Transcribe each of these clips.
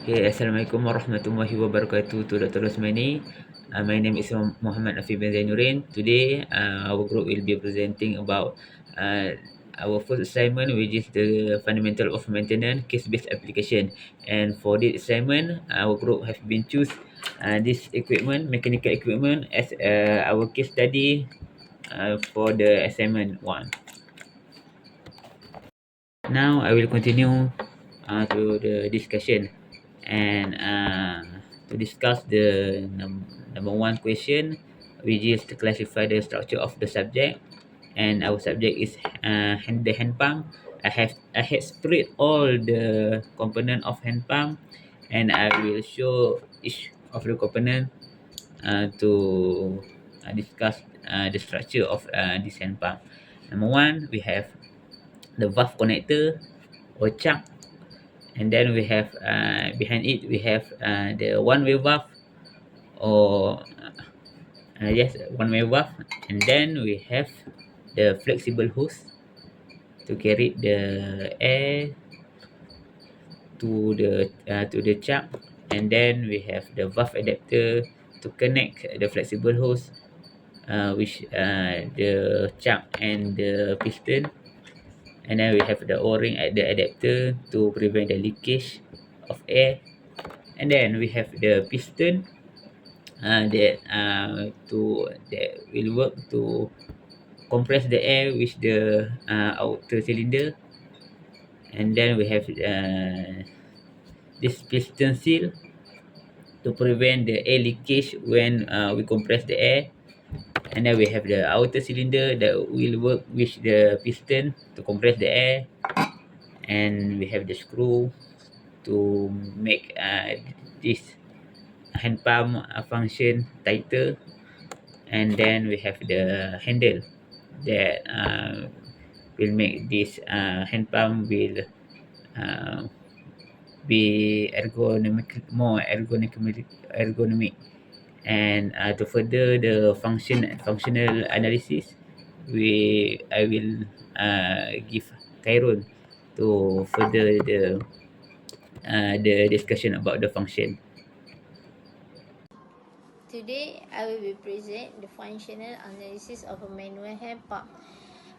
Okay, Assalamualaikum warahmatullahi wabarakatuh to Dr. Rosmani. My name is Muhammad Afi bin Zainuddin. Today, our group will be presenting about uh, our first assignment, which is the fundamental of maintenance case-based application. And for this assignment, our group have been choose this equipment, mechanical equipment, as our case study for the assignment one. Now, I will continue to the discussion and to discuss the number one question, which is to classify the structure of the subject. And our subject is the hand pump. I had spread all the component of hand pump, and I will show each of the component to discuss the structure of this hand pump. Number one, we have the valve connector or chuck, and then we have behind it we have the one way valve or yes, one way valve, and then we have the flexible hose to carry the air to the chuck, and then we have the valve adapter to connect the flexible hose which the chuck and the piston, and then we have the o-ring at the adapter to prevent the leakage of air, and then we have the piston that will work to compress the air with the outer cylinder, and then we have this piston seal to prevent the air leakage when we compress the air, and then we have the outer cylinder that will work with the piston to compress the air, and we have the screw to make this hand pump function tighter, and then we have the handle that will make this hand pump will uh, be more ergonomic. And to further the functional analysis, I will give Khairul to further the discussion about the function. Today, I will be present the functional analysis of a manual hand pump.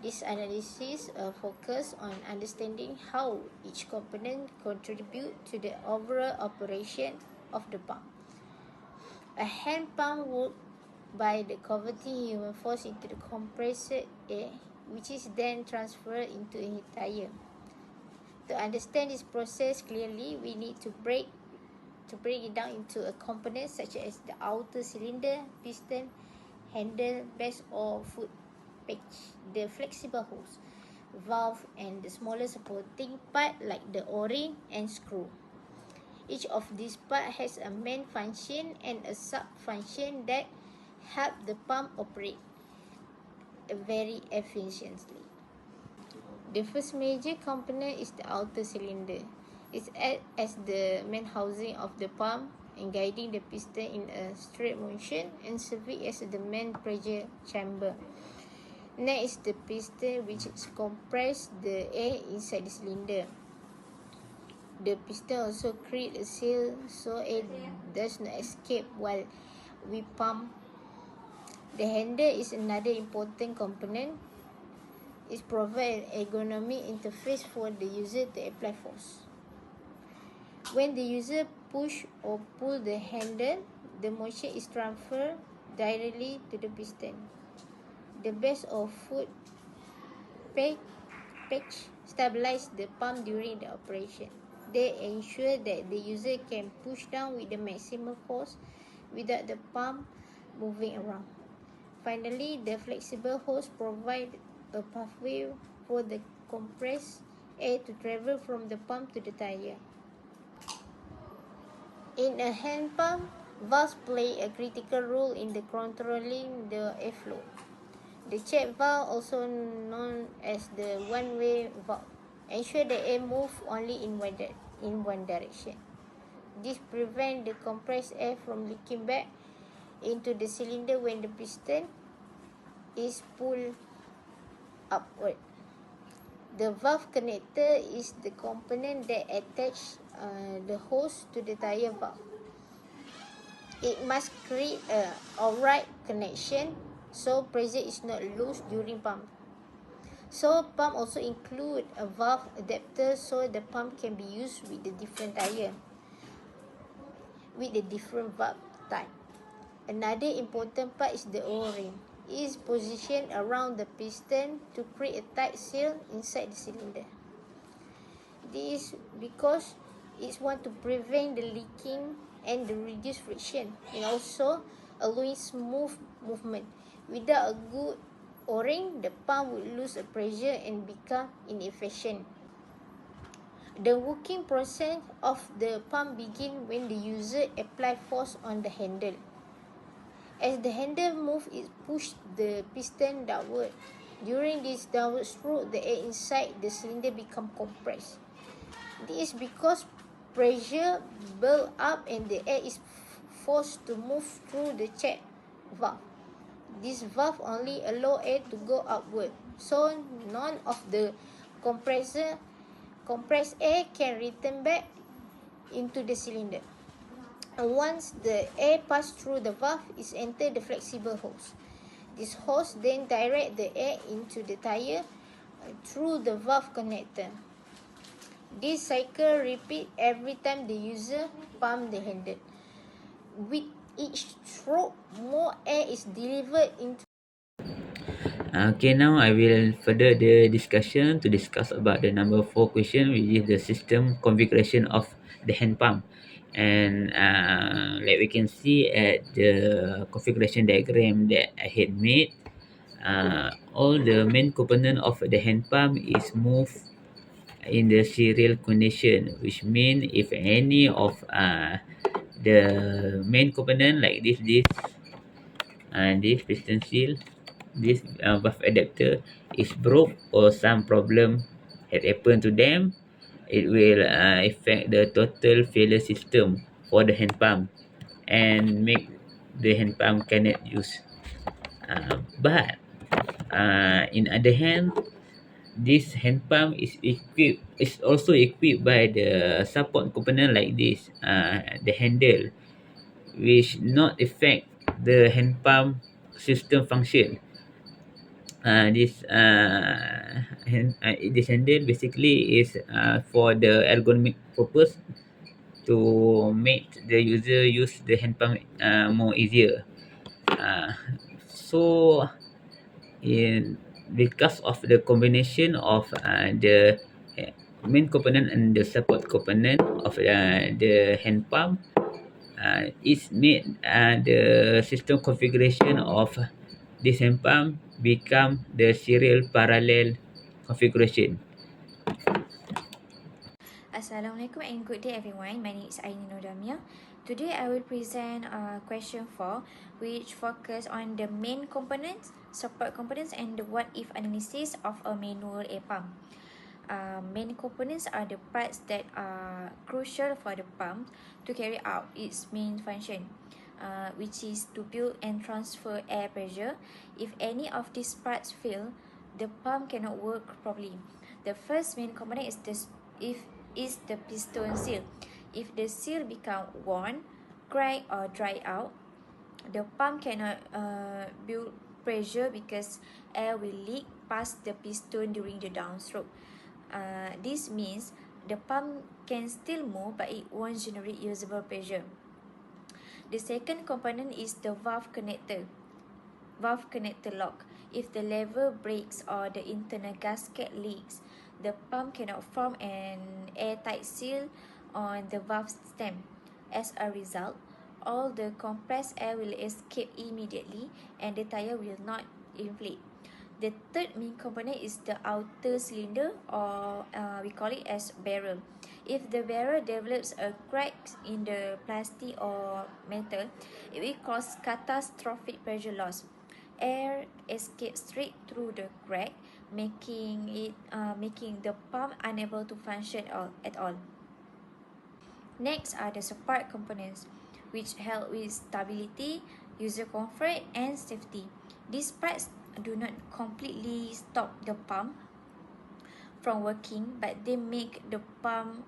This analysis focus on understanding how each component contribute to the overall operation of the pump. A hand pump works by the converting human force into the compressed air, which is then transferred into a tire. To understand this process clearly, we need to break it down into a component such as the outer cylinder, piston, handle, base or foot patch, the flexible hose, valve, and the smaller supporting part like the o-ring and screw. Each of these parts has a main function and a sub-function that help the pump operate very efficiently. The first major component is the outer cylinder. It acts as the main housing of the pump and guiding the piston in a straight motion and serving as the main pressure chamber. Next is the piston, which compresses the air inside the cylinder. The piston also creates a seal so air does not escape while we pump. The handle is another important component. It provides an ergonomic interface for the user to apply force. When the user push or pull the handle, the motion is transferred directly to the piston. The base or foot patch stabilize the pump during the operation. They ensure that the user can push down with the maximum force without the pump moving around. Finally, the flexible hose provide a pathway for the compressed air to travel from the pump to the tire. In a hand pump, valves play a critical role in the controlling the airflow. The check valve, also known as the one-way valve, ensure the air moves only in one direction. This prevents the compressed air from leaking back into the cylinder when the piston is pulled upward. The valve connector is the component that attaches the hose to the tire valve. It must create a alright connection so pressure is not loose during pump. So pump also include a valve adapter so the pump can be used with the different tire with the different valve type. Another important part is the O-ring. It is positioned around the piston to create a tight seal inside the cylinder. This is because it wants to prevent the leaking and the reduce friction and also allowing smooth movement. Without a good O-ring, the pump would lose a pressure and become inefficient. The working process of the pump begins when the user applies force on the handle. As the handle moves, it pushes the piston downward. During this downward stroke, the air inside the cylinder becomes compressed. This is because pressure builds up and the air is forced to move through the check valve. This valve only allows air to go upward, so none of the compressed air can return back into the cylinder. And once the air passes through the valve, it enters the flexible hose. This hose then directs the air into the tire through the valve connector. This cycle repeats every time the user pumps the handle. With each stroke, more air is delivered into. Okay, now I will further the discussion to discuss about the number 4 question, which is the system configuration of the hand pump. And like we can see at the configuration diagram that I had made, all the main component of the hand pump is moved in the serial condition, which mean if any of the main component like this piston seal, this valve adapter is broke or some problem had happened to them, it will affect the total failure system for the hand pump and make the hand pump cannot use. But in other hand, this hand pump is also equipped by the support component like this, the handle, which not affect the hand pump system function. This handle basically is for the ergonomic purpose to make the user use the hand pump more easier. So in because of the combination of the main component and the support component of the hand pump, it's made the system configuration of this hand pump become the serial parallel configuration. Assalamualaikum and good day everyone. My name is Aini Nodamia. Today I will present question 4, which focus on the main components, support components and the what if analysis of a manual air pump. Main components are the parts that are crucial for the pump to carry out its main function, which is to build and transfer air pressure. If any of these parts fail, the pump cannot work properly. The first main component is the piston seal. If the seal become worn, crack or dry out, the pump cannot build pressure because air will leak past the piston during the downstroke. This means the pump can still move but it won't generate usable pressure. The second component is the valve connector lock. If the lever breaks or the internal gasket leaks, the pump cannot form an airtight seal on the valve stem. As a result, all the compressed air will escape immediately and the tire will not inflate. The third main component is the outer cylinder, or we call it as barrel. If the barrel develops a crack in the plastic or metal, it will cause catastrophic pressure loss. Air escapes straight through the crack, making the pump unable to function at all. Next are the support components, which help with stability, user comfort, and safety. These parts do not completely stop the pump from working, but they make the pump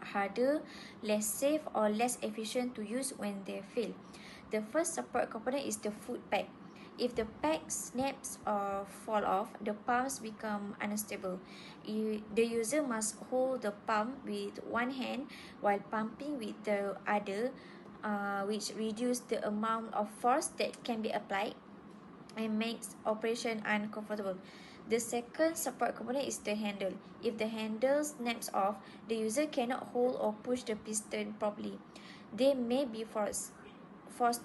harder, less safe, or less efficient to use when they fail. The first support component is the foot peg. If the peg snaps or fall off, the pumps become unstable. The user must hold the pump with one hand while pumping with the other, which reduces the amount of force that can be applied and makes operation uncomfortable. The second support component is the handle. If the handle snaps off, the user cannot hold or push the piston properly. They may be forced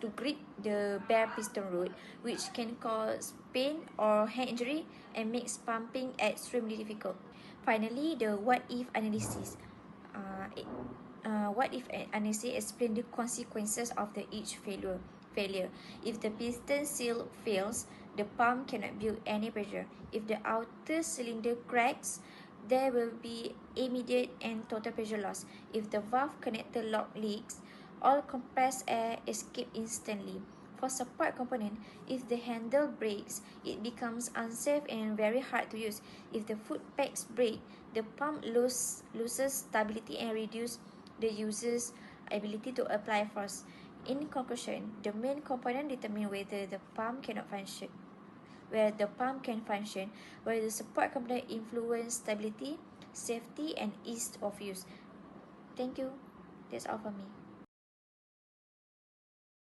to grip the bare piston rod, which can cause pain or hand injury and makes pumping extremely difficult. Finally, the what if analysis. What if analysis explain the consequences of each failure. If the piston seal fails, the pump cannot build any pressure. If the outer cylinder cracks, there will be immediate and total pressure loss. If the valve connector lock leaks, all compressed air escape instantly. For support component, if the handle breaks, it becomes unsafe and very hard to use. If the foot pegs break, the pump loses stability and reduces the user's ability to apply force. In conclusion, the main component determine whether the pump can function, where the support component influence stability, safety, and ease of use. Thank you. That's all for me.